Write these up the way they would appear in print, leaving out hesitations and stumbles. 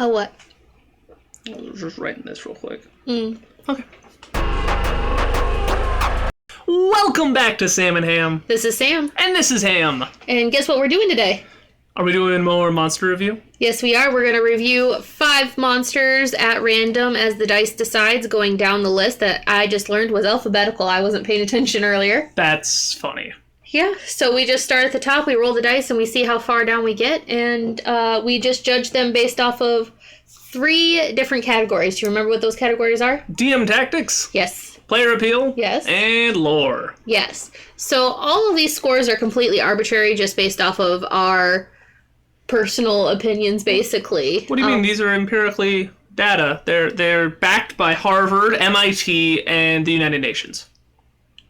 Oh, what? I was just writing this real quick. Okay. Welcome back to Sam and Ham. This is Sam. And this is Ham. And guess what we're doing today? Are we doing more monster review? Yes, we are. We're going to review 5 monsters at random as the dice decides, going down the list that I just learned was alphabetical. I wasn't paying attention earlier. That's funny. Yeah, so we just start at the top, we roll the dice, and we see how far down we get, and we just judge them based off of 3 different categories. Do you remember what those categories are? DM tactics? Yes. Player appeal? Yes. And lore? Yes. So all of these scores are completely arbitrary, just based off of our personal opinions, basically. What do you mean? These are empirically data. They're backed by Harvard, MIT, and the United Nations.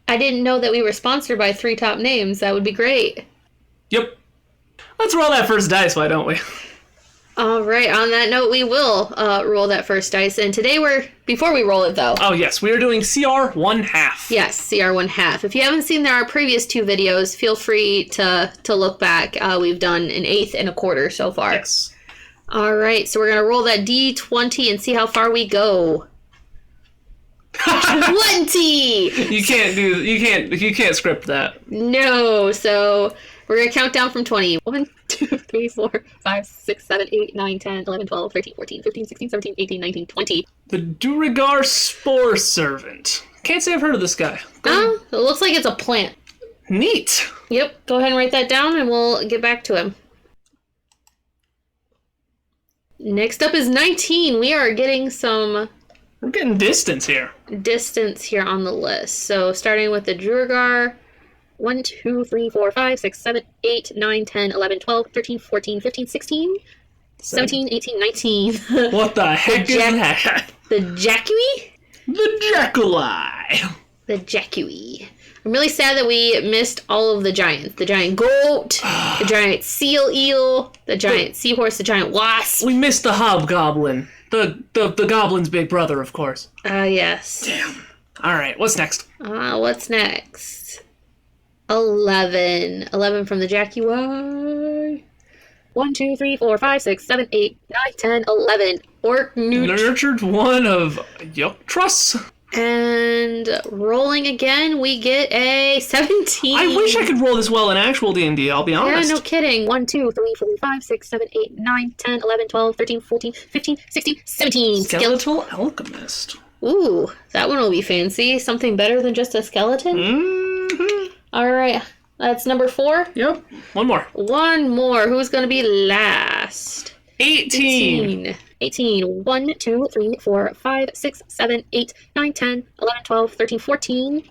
I didn't know that we were sponsored by 3 top names. That would be great. Yep. Let's roll that first dice, why don't we? All right. On that note, we will roll that first dice. And today before we roll it, though. Oh, yes. We are doing CR 1/2. Yes, CR 1/2. If you haven't seen our previous 2 videos, feel free to look back. We've done an 1/8 and a quarter so far. Yes. All right. So we're going to roll that D20 and see how far we go. 20! You can't script that. No. So we're going to count down from 20. 1, 2, 3, 4, 5, 6, 7, 8, 9, 10, 11, 12, 13, 14, 15, 16, 17, 18, 19, 20. The Drugar Spore Servant. Can't say I've heard of this guy. It looks like it's a plant. Neat. Yep. Go ahead and write that down and we'll get back to him. Next up is 19. We are getting some... We're getting distance here. Distance here on the list. So starting with the Drugar, 1, 2, 3, 4, 5, 6, 7, 8, 9, 10, 11, 12, 13, 14, 15, 16, 17, 18, 19. What the heck is that? The Jackaly? The Jackaly. The Jackaly. I'm really sad that we missed all of the giants. The giant goat, the giant seal eel, the giant seahorse, the giant wasp. We missed the hobgoblin. The goblin's big brother, of course. Yes. Damn. All right, what's next? What's next? 11. 11 from the Jackaly. 1, 2, 3, 4, 5, 6, 7, 8, 9, 10, 11. Orc Nurtured one of Uterus. And rolling again, we get a 17. I wish I could roll this well in actual D&D, I'll be honest. Yeah, no kidding. 1, 2, 3, 4, 5, 6, 7, 8, 9, 10, 11, 12, 13, 14, 15, 16, 17. Skeletal Alchemist. Ooh, that one will be fancy. Something better than just a skeleton? Mm-hmm. All right, that's number 4. Yep, one more. One more. Who's going to be last? 18. 18. 1, 2, 3, 4, 5, 6, 7, 8, 9, 10, 11, 12, 13, 14,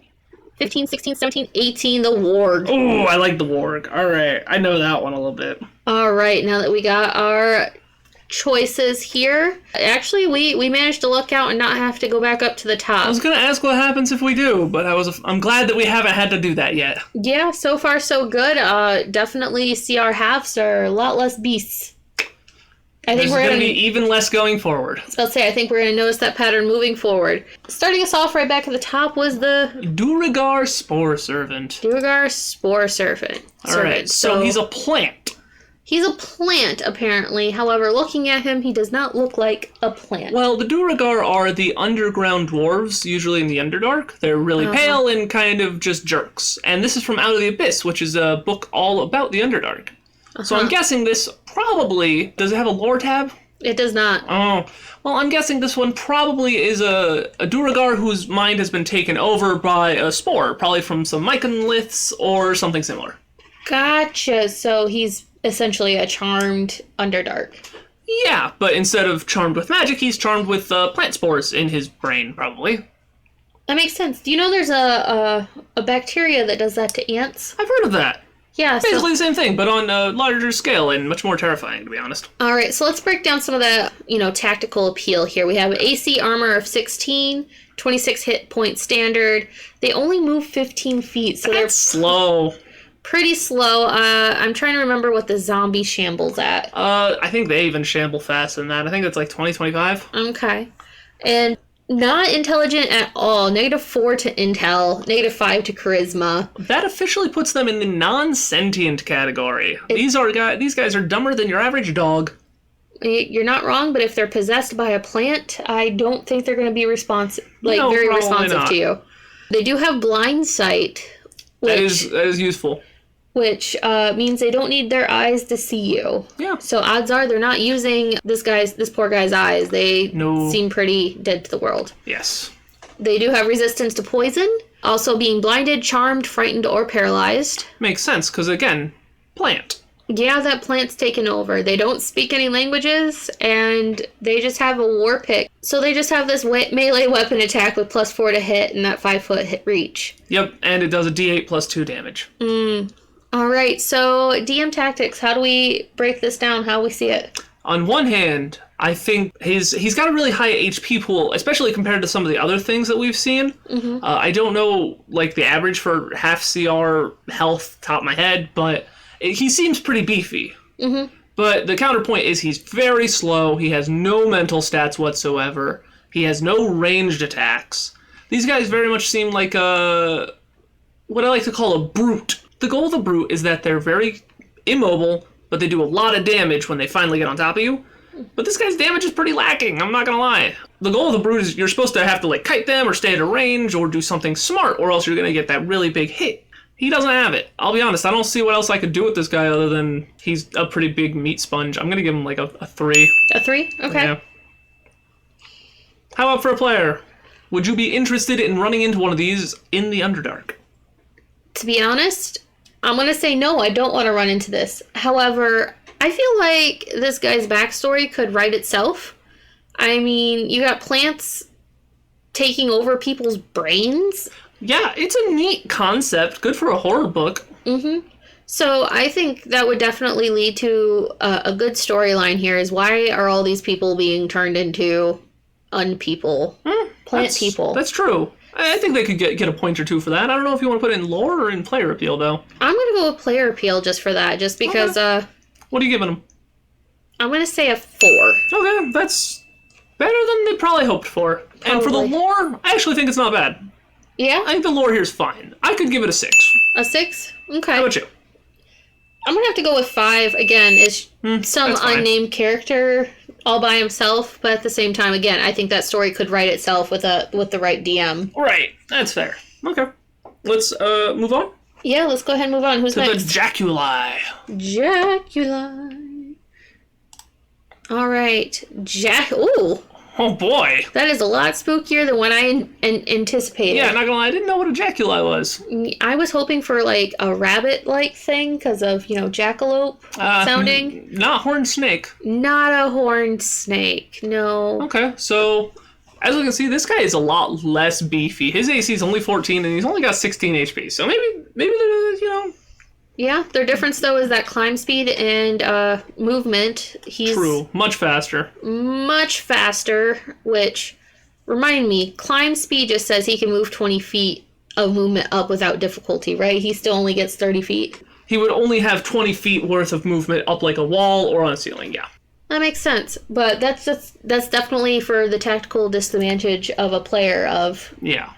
15, 16, 17, 18. The warg. Ooh, I like the warg. All right, I know that one a little bit. All right, now that we got our choices here, actually, we managed to luck out and not have to go back up to the top. I was going to ask what happens if we do, but I'm glad that we haven't had to do that yet. Yeah, so far so good. Definitely CR halves are a lot less beasts. I think we're going to be even less going forward. I was about to say, I think we're going to notice that pattern moving forward. Starting us off right back at the top was the... Drugar Spore Servant. Drugar Spore Servant. Alright, so he's a plant. He's a plant, apparently. However, looking at him, he does not look like a plant. Well, the Drugar are the underground dwarves, usually in the Underdark. They're really pale and kind of just jerks. And this is from Out of the Abyss, which is a book all about the Underdark. So I'm guessing this probably... Does it have a lore tab? It does not. Oh. Well, I'm guessing this one probably is a Drugar whose mind has been taken over by a spore, probably from some myconliths or something similar. Gotcha. So he's essentially a charmed Underdark. Yeah, but instead of charmed with magic, he's charmed with plant spores in his brain, probably. That makes sense. Do you know there's a bacteria that does that to ants? I've heard of that. Yeah, basically the same thing, but on a larger scale and much more terrifying, to be honest. All right, so let's break down some of the, tactical appeal here. We have AC armor of 16, 26 hit point standard. They only move 15 feet, so they're slow. Pretty slow. I'm trying to remember what the zombie shambles at. I think they even shamble faster than that. I think it's like 20, 25. Okay. And not intelligent at all. -4 to intel, -5 to charisma. That officially puts them in the non-sentient category. These guys are dumber than your average dog. You're not wrong, but if they're possessed by a plant, I don't think they're going to be very probably responsive not. to you. They do have blind sight, That is useful. which means they don't need their eyes to see you. Yeah. So odds are they're not using this poor guy's eyes. They No. seem pretty dead to the world. Yes. They do have resistance to poison, also being blinded, charmed, frightened, or paralyzed. Makes sense, because again, plant. Yeah, that plant's taken over. They don't speak any languages, and they just have a war pick. So they just have this melee weapon attack with +4 to hit and that 5-foot hit reach. Yep, and it does a d8 plus 2 damage. Alright, so DM tactics. How do we break this down? How we see it? On one hand, I think he's got a really high HP pool, especially compared to some of the other things that we've seen. I don't know, like, the average for half CR health, top of my head, but he seems pretty beefy. But the counterpoint is he's very slow. He has no mental stats whatsoever. He has no ranged attacks. These guys very much seem like what I like to call a brute. The goal of the brute is that they're very immobile, but they do a lot of damage when they finally get on top of you. But this guy's damage is pretty lacking, I'm not gonna lie. The goal of the brute is you're supposed to have to like kite them or stay at a range or do something smart, or else you're gonna get that really big hit. He doesn't have it. I'll be honest, I don't see what else I could do with this guy other than he's a pretty big meat sponge. I'm gonna give him like a 3. A 3? Okay. Yeah. How about for a player? Would you be interested in running into one of these in the Underdark? To be honest, I'm going to say no, I don't want to run into this. However, I feel like this guy's backstory could write itself. I mean, you got plants taking over people's brains. Yeah, it's a neat concept. Good for a horror book. So I think that would definitely lead to a good storyline here is why are all these people being turned into unpeople? Plant people. That's true. I think they could get a point or 2 for that. I don't know if you want to put it in lore or in player appeal, though. I'm going to go with player appeal just for that, just because... What are you giving them? I'm going to say a 4. Okay, that's better than they probably hoped for. Probably. And for the lore, I actually think it's not bad. Yeah? I think the lore here is fine. I could give it a 6. A 6? Okay. How about you? I'm going to have to go with 5. Again, it's some that's fine. unnamed character all by himself, but at the same time, again, I think that story could write itself with the right DM. Right, that's fair. Okay. Let's move on Yeah, let's go ahead and move on. Who's to next? the Jackaly. Jacula. All right. Ooh, Oh boy. that is a lot spookier than what I anticipated. Yeah, not gonna lie, I didn't know what a Jackaly was. I was hoping for like a rabbit-like thing because of, jackalope sounding. Not horned snake. Not a horned snake, no. Okay, so as we can see, this guy is a lot less beefy. His AC is only 14, and he's only got 16 HP. So maybe they're, Yeah, their difference though is that climb speed and movement. He's true, much faster. much faster, which remind me, climb speed just says he can move 20 feet of movement up without difficulty, right? He still only gets 30 feet. He would only have 20 feet worth of movement up like a wall or on a ceiling, yeah. That makes sense, but that's definitely for the tactical disadvantage of a player of Yeah.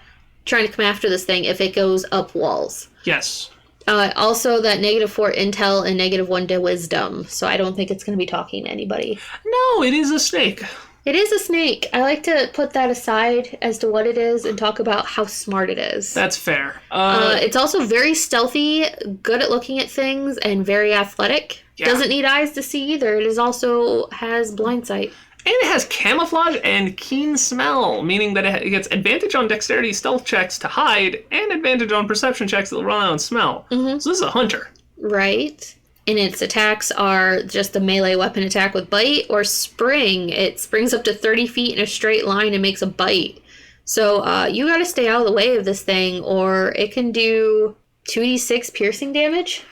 trying to come after this thing if it goes up walls. Yes. Also, that -4 intel and -1 to wisdom, so I don't think it's going to be talking to anybody. No, it is a snake. It is a snake. I like to put that aside as to what it is and talk about how smart it is. That's fair. It's also very stealthy, good at looking at things, and very athletic. Yeah. Doesn't need eyes to see either. It is also has blind sight. And it has camouflage and keen smell, meaning that it gets advantage on dexterity stealth checks to hide, and advantage on perception checks that run out on smell. So this is a hunter. Right. And its attacks are just a melee weapon attack with bite or spring. It springs up to 30 feet in a straight line and makes a bite. So you gotta stay out of the way of this thing, or it can do 2d6 piercing damage.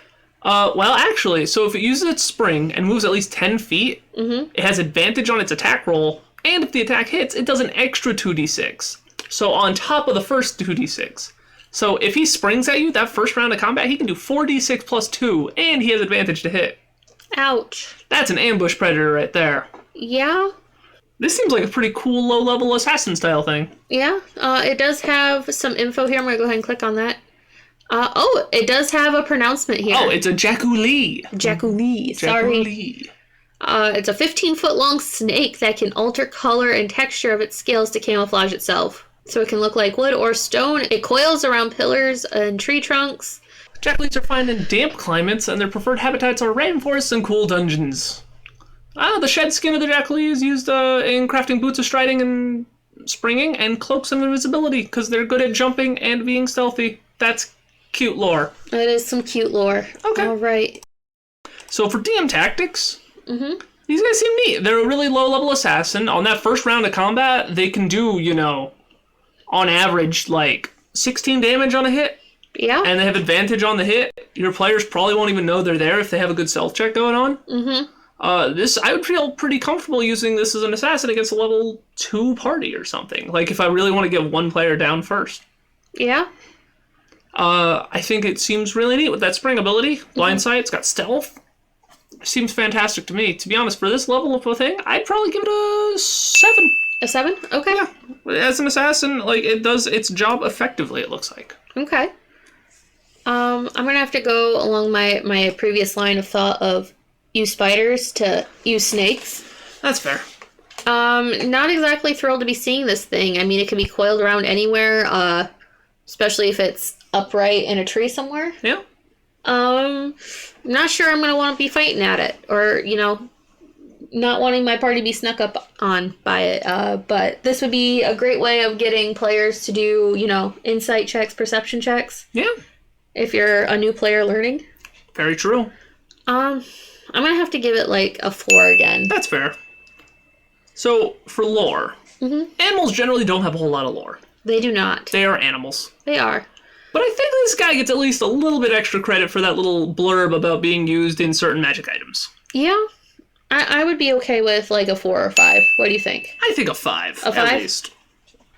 Well, actually, so if it uses its spring and moves at least 10 feet, it has advantage on its attack roll, and if the attack hits, it does an extra 2d6. So on top of the first 2d6. So if he springs at you that first round of combat, he can do 4d6 plus 2, and he has advantage to hit. Ouch. That's an ambush predator right there. Yeah. This seems like a pretty cool low-level assassin style thing. Yeah. It does have some info here. I'm going to go ahead and click on that. It does have a pronouncement here. Oh, it's a Jackaly. Jaculi. Sorry. Jackaly. It's a 15-foot long snake that can alter color and texture of its scales to camouflage itself. So it can look like wood or stone. It coils around pillars and tree trunks. Jackalys are found in damp climates, and their preferred habitats are rainforests and cool dungeons. The shed skin of the Jackaly is used in crafting boots of striding and springing, and cloaks of invisibility, because they're good at jumping and being stealthy. That's cute lore. That is some cute lore. Okay. All right. So for DM tactics, these guys seem neat. They're a really low-level assassin. On that first round of combat, they can do, on average, 16 damage on a hit. Yeah. And they have advantage on the hit. Your players probably won't even know they're there if they have a good stealth check going on. I would feel pretty comfortable using this as an assassin against a level 2 party or something. If I really want to get one player down first. Yeah. I think it seems really neat with that spring ability. Blind sight, it's got stealth. Seems fantastic to me. To be honest, for this level of a thing, I'd probably give it a 7. A 7? Okay. Yeah. As an assassin, it does its job effectively, it looks like. Okay. I'm going to have to go along my previous line of thought of use spiders to use snakes. That's fair. Not exactly thrilled to be seeing this thing. I mean, it can be coiled around anywhere, especially if it's upright in a tree somewhere. Yeah. Not sure I'm going to want to be fighting at it, or, not wanting my party to be snuck up on by it. But this would be a great way of getting players to do, insight checks, perception checks. Yeah. If you're a new player learning. Very true. I'm going to have to give it a 4 again. That's fair. So, for lore, animals generally don't have a whole lot of lore. They do not. They are animals. They are. But I think this guy gets at least a little bit extra credit for that little blurb about being used in certain magic items. Yeah. I would be okay with a 4 or 5. What do you think? I think a 5. A 5? At least.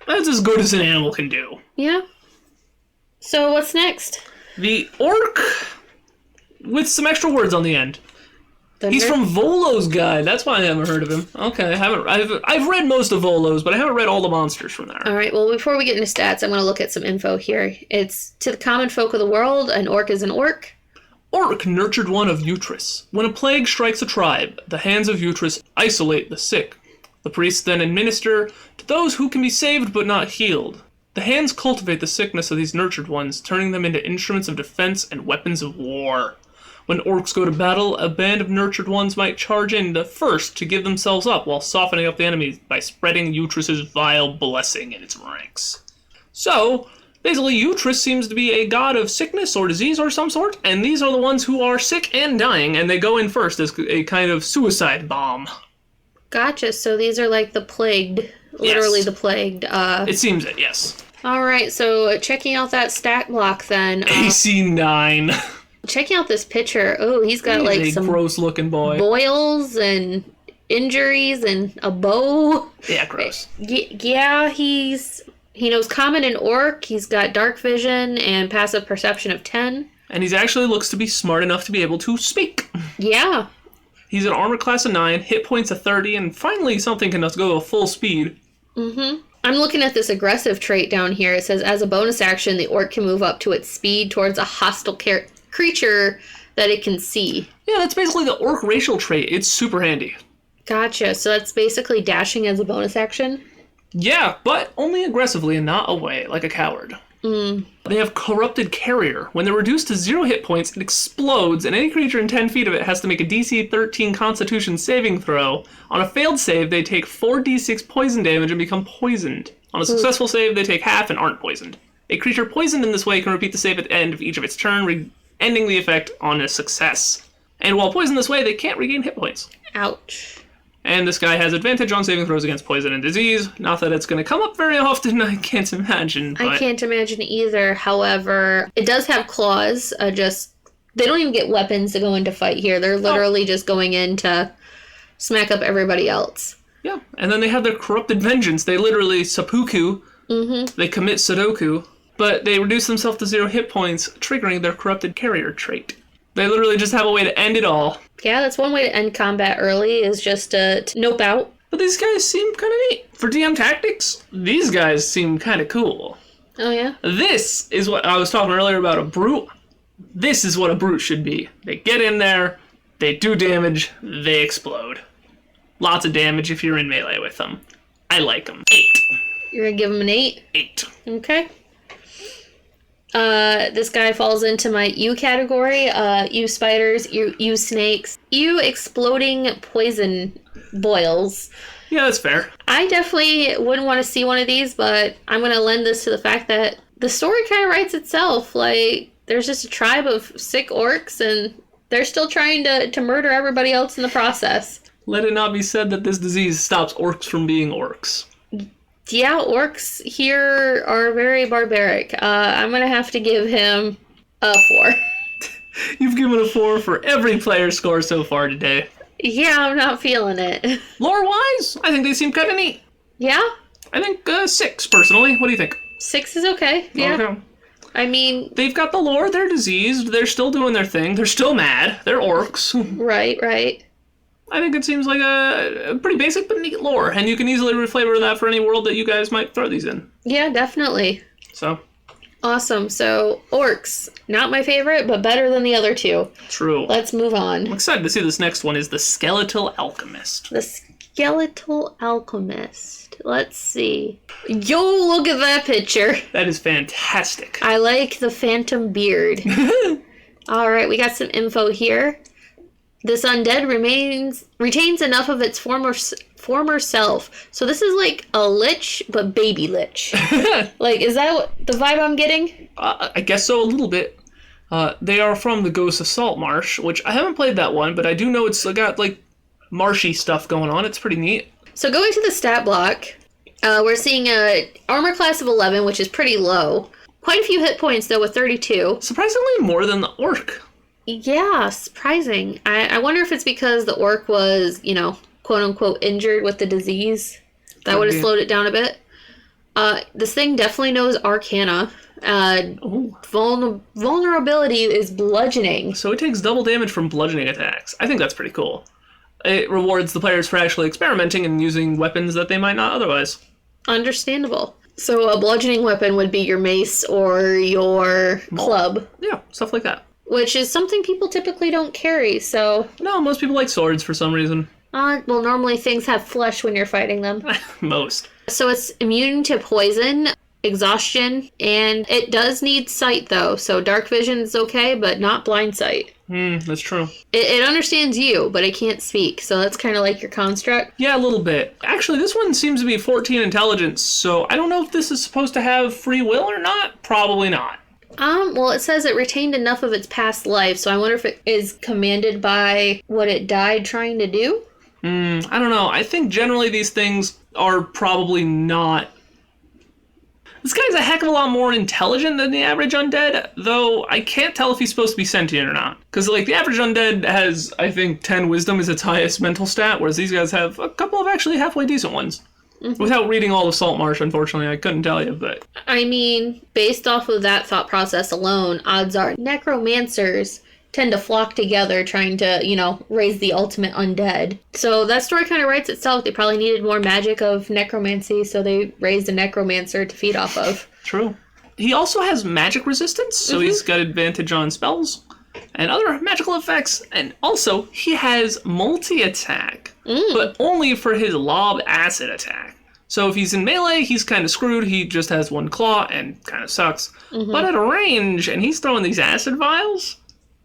That's as good as an animal can do. Yeah. So what's next? The orc with some extra words on the end. He's from Volo's Guide. That's why I haven't heard of him. Okay, I've read most of Volo's, but I haven't read all the monsters from there. All right, well, before we get into stats, I'm going to look at some info here. It's to the common folk of the world, an orc is an orc. Orc Nurtured of Uterus. When a plague strikes a tribe, the hands of Uterus isolate the sick. The priests then administer to those who can be saved but not healed. The hands cultivate the sickness of these nurtured ones, turning them into instruments of defense and weapons of war. When orcs go to battle, a band of nurtured ones might charge in the first to give themselves up while softening up the enemies by spreading Uterus's vile blessing in its ranks. So, basically, Uterus seems to be a god of sickness or disease or some sort, and these are the ones who are sick and dying, and they go in first as a kind of suicide bomb. Gotcha, so these are the plagued, literally Yes. the plagued. It seems it, yes. Alright, so checking out that stat block then. AC 9. Checking out this picture. Oh, he's got He's a some gross-looking boy. boils and injuries and a bow. Yeah, gross. Yeah, he knows common and orc. He's got dark vision and passive perception of 10. And he actually looks to be smart enough to be able to speak. Yeah. He's an armor class of 9, hit points of 30, and finally something can go at full speed. I'm looking at this aggressive trait down here. It says, as a bonus action, the orc can move up to its speed towards a hostile creature that it can see. Yeah, that's basically the orc racial trait. It's super handy. Gotcha. So that's basically dashing as a bonus action? Yeah, but only aggressively and not away, like a coward. They have Corrupted Carrier. When they're reduced to 0 hit points, it explodes, and any creature in 10 feet of it has to make a DC 13 Constitution saving throw. On a failed save, they take 4d6 poison damage and become poisoned. On a successful save, they take half and aren't poisoned. A creature poisoned in this way can repeat the save at the end of each of its turn, ending the effect on a success. And while poisoned this way, they can't regain hit points. Ouch. And this guy has advantage on saving throws against poison and disease. Not that it's going to come up very often, I can't imagine. But... I can't imagine either. However, it does have claws. They don't even get weapons to go into fight here. They're literally just going in to smack up everybody else. Yeah, and then they have their Corrupted Vengeance. They literally seppuku. They commit Sudoku. But they reduce themselves to 0 hit points, triggering their Corrupted Carrier trait. They literally just have a way to end it all. Yeah, that's one way to end combat early, is just to nope out. But these guys seem kind of neat. For DM tactics, these guys seem kind of cool. Oh, yeah? This is what I was talking earlier about a brute. This is what a brute should be. They get in there, They do damage, they explode. Lots of damage if you're in melee with them. I like them. 8. You're gonna give him an 8? 8. Okay. This guy falls into my U category. You spiders, you snakes, you exploding poison boils. Yeah, that's fair. I definitely wouldn't want to see one of these, but I'm going to lend this to the fact that the story kind of writes itself. Like, there's just a tribe of sick orcs, and they're still trying to murder everybody else in the process. Let it not be said that this disease stops orcs from being orcs. Yeah, orcs here are very barbaric. I'm going to have to give him a 4. You've given a 4 for every player score so far today. Yeah, I'm not feeling it. Lore-wise, I think they seem kind of neat. Yeah? I think 6, personally. What do you think? 6 is okay. Yeah. Okay. I mean... They've got the lore, they're diseased, they're still doing their thing, they're still mad, they're orcs. Right. I think it seems like a pretty basic but neat lore, and you can easily reflavor that for any world that you guys might throw these in. Yeah, definitely. So... Awesome. So, orcs. Not my favorite, but better than the other 2. True. Let's move on. I'm excited to see this next one is the Skeletal Alchemist. The Skeletal Alchemist. Let's see. Yo, look at that picture. That is fantastic. I like the phantom beard. Alright, we got some info here. This undead retains enough of its former self. So this is like a lich, but baby lich. Like, is that the vibe I'm getting? I guess so, a little bit. They are from the Ghosts of Saltmarsh, which I haven't played that one, but I do know it's got, like, marshy stuff going on. It's pretty neat. So going to the stat block, we're seeing a armor class of 11, which is pretty low. Quite a few hit points, though, with 32. Surprisingly more than the orc. Yeah, surprising. I wonder if it's because the orc was, quote-unquote injured with the disease. That would have slowed it down a bit. This thing definitely knows Arcana. Vulnerability is bludgeoning. So it takes double damage from bludgeoning attacks. I think that's pretty cool. It rewards the players for actually experimenting and using weapons that they might not otherwise. Understandable. So a bludgeoning weapon would be your mace or your club. Yeah, stuff like that. Which is something people typically don't carry, so... No, most people like swords for some reason. Well, normally things have flesh when you're fighting them. Most. So it's immune to poison, exhaustion, and it does need sight, though. So dark vision is okay, but not blind sight. That's true. It understands you, but it can't speak, so that's kind of like your construct. Yeah, a little bit. Actually, this one seems to be 14 intelligence, so I don't know if this is supposed to have free will or not. Probably not. Well, it says it retained enough of its past life, so I wonder if it is commanded by what it died trying to do? I don't know. I think generally these things are probably not... This guy's a heck of a lot more intelligent than the average undead, though I can't tell if he's supposed to be sentient or not. Because, like, the average undead has, I think, 10 wisdom is its highest mental stat, whereas these guys have a couple of actually halfway decent ones. Without reading all of Saltmarsh, unfortunately, I couldn't tell you, but... I mean, based off of that thought process alone, odds are necromancers tend to flock together trying to, raise the ultimate undead. So that story kind of writes itself. They probably needed more magic of necromancy, so they raised a necromancer to feed off of. True. He also has magic resistance, so he's got advantage on spells and other magical effects, and also he has multi-attack, but only for his lob acid attack. So if he's in melee, he's kind of screwed. He just has one claw and kind of sucks. But at a range, and he's throwing these acid vials,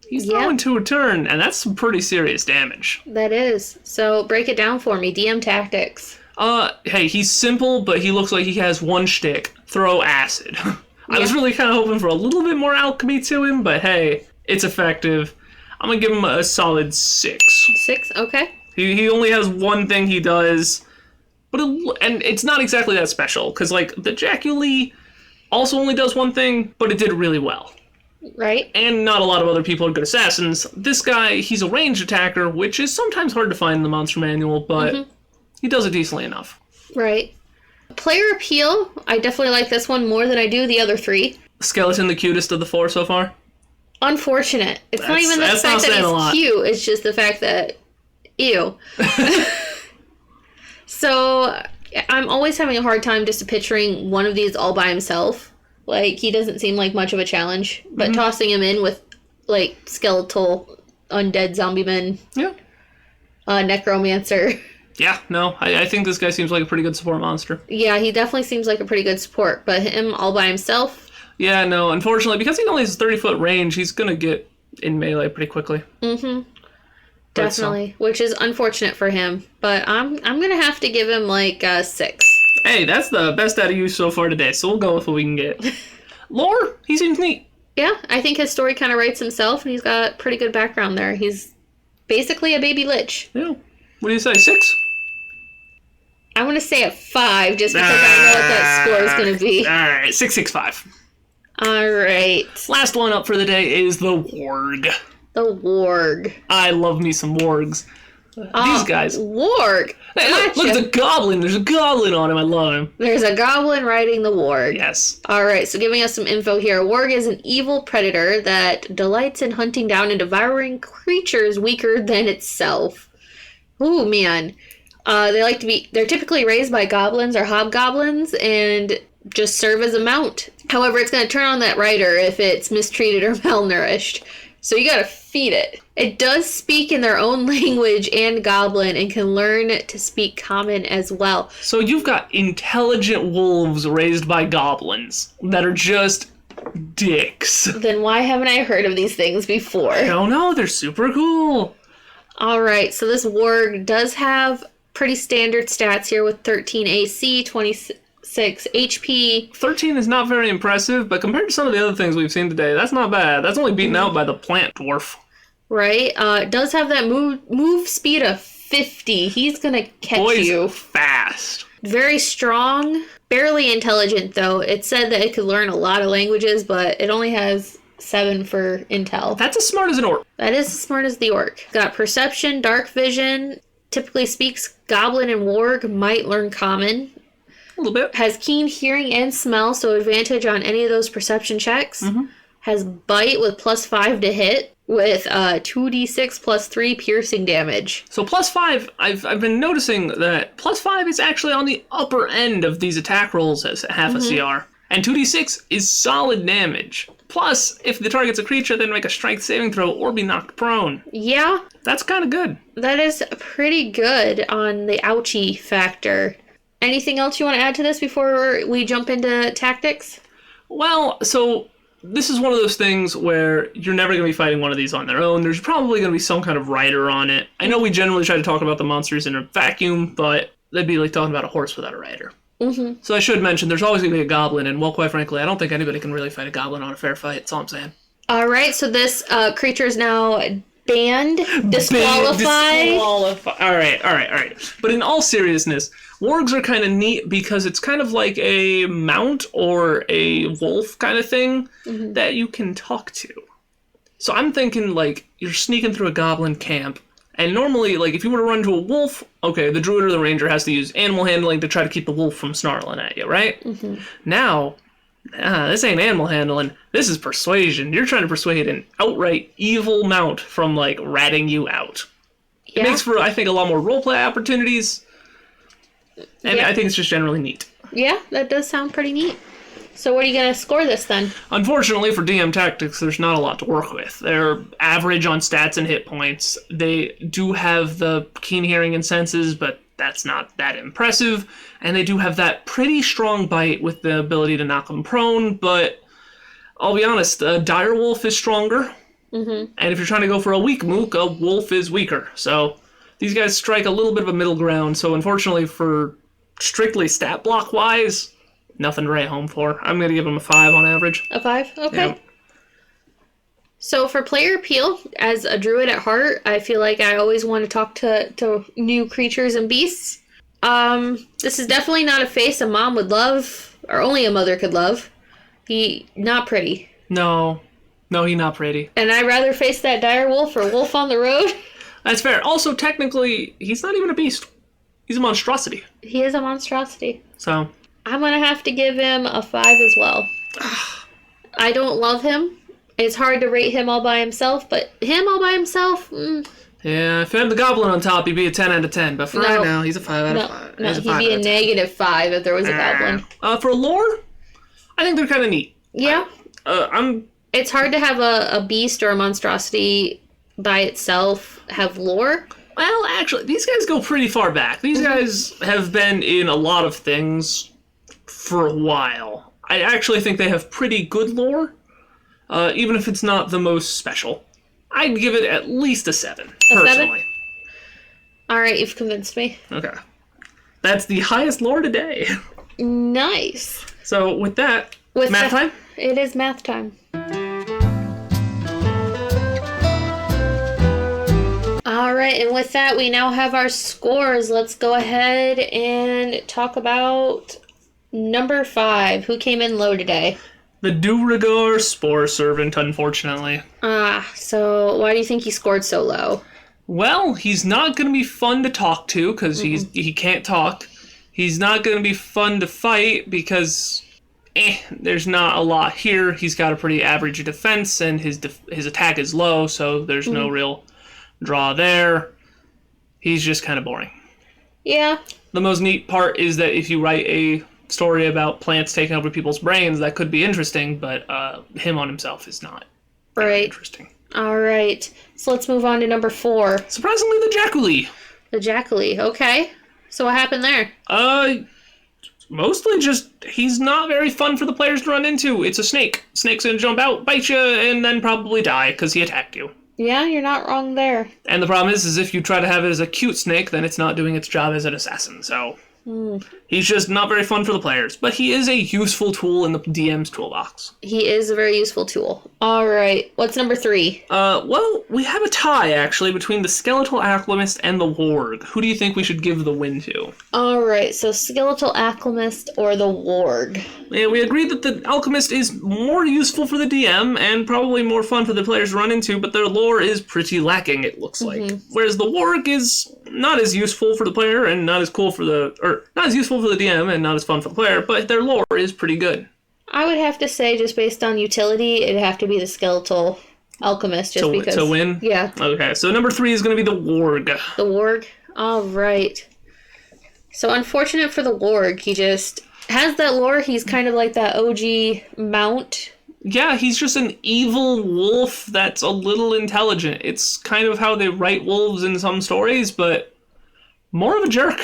he's throwing 2 a turn, and that's some pretty serious damage. That is. So break it down for me. DM tactics. Hey, he's simple, but he looks like he has one shtick. Throw acid. I was really kind of hoping for a little bit more alchemy to him, but hey, it's effective. I'm going to give him a solid 6. 6? Okay. He only has one thing he does, but and it's not exactly that special, because, like, the Jackaly also only does one thing, but it did really well. Right. And not a lot of other people are good assassins. This guy, he's a ranged attacker, which is sometimes hard to find in the monster manual, but he does it decently enough. Right. Player appeal, I definitely like this one more than I do the other 3. Skeleton the cutest of the 4 so far? Unfortunate. It's not even the fact that he's cute, it's just the fact that, ew. So, I'm always having a hard time just picturing one of these all by himself. Like, he doesn't seem like much of a challenge, but tossing him in with, like, skeletal undead zombie men. Yeah. Necromancer. Yeah, no, I think this guy seems like a pretty good support monster. Yeah, he definitely seems like a pretty good support, but him all by himself? Yeah, no, unfortunately, because he only has 30-foot range, he's gonna get in melee pretty quickly. Mm-hmm. Definitely, which is unfortunate for him, but I'm gonna have to give him like 6. Hey, that's the best out of you so far today, so we'll go with what we can get. Lore, he seems neat. Yeah, I think his story kind of writes himself, and he's got pretty good background there. He's basically a baby lich. Yeah. What do you say, 6? I'm going to say a 5, just because I know what that score is going to be. Alright, 665. Alright. Last one up for the day is the Warg. The Warg. I love me some Wargs. These guys. Warg. Hey, Gotcha. look, the goblin. There's a goblin on him. I love him. There's a goblin riding the Warg. Yes. Alright, so giving us some info here. Warg is an evil predator that delights in hunting down and devouring creatures weaker than itself. Ooh, man. They're typically raised by goblins or hobgoblins and just serve as a mount. However, it's going to turn on that rider if it's mistreated or malnourished. So you gotta feed it. It does speak in their own language and goblin and can learn to speak common as well. So you've got intelligent wolves raised by goblins that are just dicks. Then why haven't I heard of these things before? I don't know, they're super cool. Alright, so this warg does have pretty standard stats here with 13 AC, 26 HP. 13 is not very impressive, but compared to some of the other things we've seen today, that's not bad. That's only beaten out by the plant dwarf. Right? It does have that move speed of 50. He's gonna catch you. Fast. Very strong. Barely intelligent, though. It said that it could learn a lot of languages, but it only has 7 for intel. That's as smart as an orc. That is as smart as the orc. Got perception, dark vision, typically speaks goblin and warg, might learn common. A little bit. Has keen hearing and smell, so advantage on any of those perception checks. Mm-hmm. Has bite with +5 to hit, with 2d6 +3 piercing damage. So +5, I've been noticing that +5 is actually on the upper end of these attack rolls as half a CR. And 2d6 is solid damage. Plus, if the target's a creature, then make a strength saving throw or be knocked prone. Yeah. That's kind of good. That is pretty good on the ouchie factor. Anything else you want to add to this before we jump into tactics? Well, so this is one of those things where you're never going to be fighting one of these on their own. There's probably going to be some kind of rider on it. I know we generally try to talk about the monsters in a vacuum, but that'd be like talking about a horse without a rider. Mm-hmm. So I should mention, there's always going to be a goblin, and well, quite frankly, I don't think anybody can really fight a goblin on a fair fight. That's all I'm saying. All right, so this creature is now banned, disqualified. All right. But in all seriousness, wargs are kind of neat because it's kind of like a mount or a wolf kind of thing that you can talk to. So I'm thinking, like, you're sneaking through a goblin camp, and normally, like, if you were to run to a wolf, okay, the druid or the ranger has to use animal handling to try to keep the wolf from snarling at you, right? Mm-hmm. Now, this ain't animal handling, this is persuasion. You're trying to persuade an outright evil mount from, like, ratting you out. Yeah. It makes for, I think, a lot more roleplay opportunities. And I think it's just generally neat. Yeah, that does sound pretty neat. So what are you going to score this then? Unfortunately for DM Tactics, there's not a lot to work with. They're average on stats and hit points. They do have the keen hearing and senses, but that's not that impressive. And they do have that pretty strong bite with the ability to knock them prone, but I'll be honest, a dire wolf is stronger. Mm-hmm. And if you're trying to go for a weak mook, a wolf is weaker. So these guys strike a little bit of a middle ground, so unfortunately for strictly stat block wise, nothing to write home for. I'm going to give them a 5 on average. A 5? Okay. Yeah. So for player appeal, as a druid at heart, I feel like I always want to talk to new creatures and beasts. This is definitely not a face a mom would love, or only a mother could love. He not pretty. No, he's not pretty. And I'd rather face that dire wolf or wolf on the road. That's fair. Also, technically, he's not even a beast. He's a monstrosity. He is a monstrosity. So I'm going to have to give him a 5 as well. I don't love him. It's hard to rate him all by himself, but him all by himself, Yeah, if he had the goblin on top, he'd be a 10 out of 10. But for right now, he's a 5 out of 5. No, he'd be a -5 if there was a goblin. For lore, I think they're kind of neat. Yeah. It's hard to have a beast or a monstrosity by itself have lore? Well, actually, these guys go pretty far back. These guys have been in a lot of things for a while. I actually think they have pretty good lore, even if it's not the most special. I'd give it at least a 7, personally. 7? All right, you've convinced me. Okay. That's the highest lore today. Nice. So with that, math time? It is math time. All right, and with that, we now have our scores. Let's go ahead and talk about number 5. Who came in low today? The Drugar Spore Servant, unfortunately. So why do you think he scored so low? Well, he's not going to be fun to talk to because he can't talk. He's not going to be fun to fight because there's not a lot here. He's got a pretty average defense and his attack is low, so there's no real draw there. He's just kind of boring. Yeah. The most neat part is that if you write a story about plants taking over people's brains, that could be interesting, but him on himself is not very interesting. All right. So let's move on to number 4. Surprisingly, the Jackaly. The Jackaly. Okay. So what happened there? Mostly just he's not very fun for the players to run into. It's a snake. Snake's gonna jump out, bite you, and then probably die because he attacked you. Yeah, you're not wrong there. And the problem is if you try to have it as a cute snake, then it's not doing its job as an assassin, so... He's just not very fun for the players, but he is a useful tool in the DM's toolbox. He is a very useful tool. All right, what's number 3? Well, we have a tie, actually, between the Skeletal Alchemist and the Warg. Who do you think we should give the win to? All right, so Skeletal Alchemist or the Warg? Yeah, we agreed that the Alchemist is more useful for the DM and probably more fun for the players to run into, but their lore is pretty lacking, it looks like. Whereas the Warg is not as useful for the player and not as cool for not as useful for the DM and not as fun for the player, but their lore is pretty good. I would have to say, just based on utility, it'd have to be the Skeletal Alchemist, just because... To win? Yeah. Okay, so number 3 is going to be the Warg. The Warg? All right. So unfortunate for the Warg, he just has that lore. He's kind of like that OG mount. Yeah, he's just an evil wolf that's a little intelligent. It's kind of how they write wolves in some stories, but more of a jerk.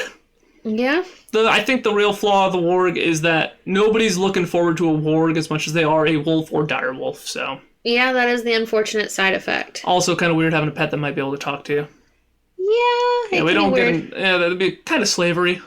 Yeah. I think the real flaw of the Warg is that nobody's looking forward to a Warg as much as they are a wolf or dire wolf, so... Yeah, that is the unfortunate side effect. Also kind of weird having a pet that might be able to talk to you. Yeah, we don't get... Yeah, that'd be kind of slavery.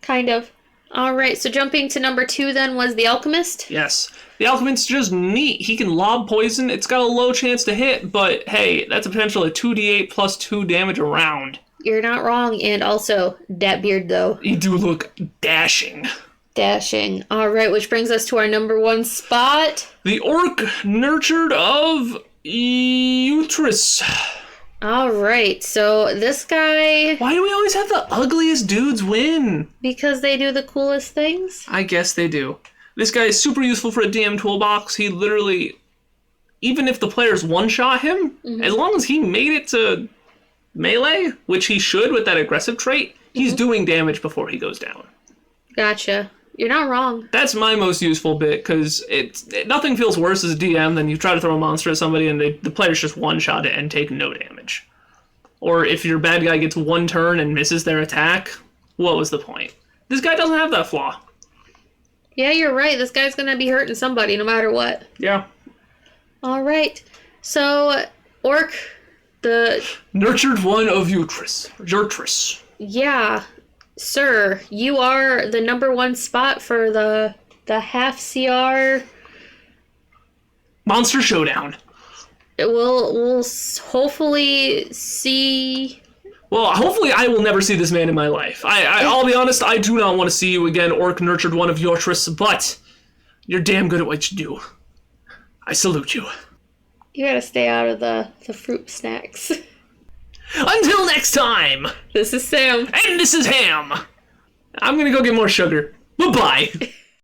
Kind of. All right, so jumping to number 2 then was the Alchemist? Yes. The Alchemist's just neat. He can lob poison. It's got a low chance to hit, but hey, that's a potential of 2d8 plus 2 damage a round. You're not wrong, and also, that beard though. You do look dashing. Dashing. All right, which brings us to our number 1 spot. The Orc Nurtured of Uterus. All right, so this guy... Why do we always have the ugliest dudes win? Because they do the coolest things? I guess they do. This guy is super useful for a DM toolbox. He literally, even if the players one-shot him, as long as he made it to melee, which he should with that aggressive trait, he's doing damage before he goes down. Gotcha. You're not wrong. That's my most useful bit, because nothing feels worse as a DM than you try to throw a monster at somebody and the players just one-shot it and take no damage. Or if your bad guy gets one turn and misses their attack, what was the point? This guy doesn't have that flaw. Yeah, you're right. This guy's going to be hurting somebody no matter what. Yeah. All right. So, Orc, the... Nurtured one of Uterus. Yeah. Sir, you are the number 1 spot for the half CR... Monster Showdown. We'll hopefully see... Well, hopefully I will never see this man in my life. I'll be honest, I do not want to see you again, Orc Nurtured one of Uterus, but you're damn good at what you do. I salute you. You gotta stay out of the fruit snacks. Until next time! This is Sam. And this is Ham! I'm gonna go get more sugar. Bye-bye!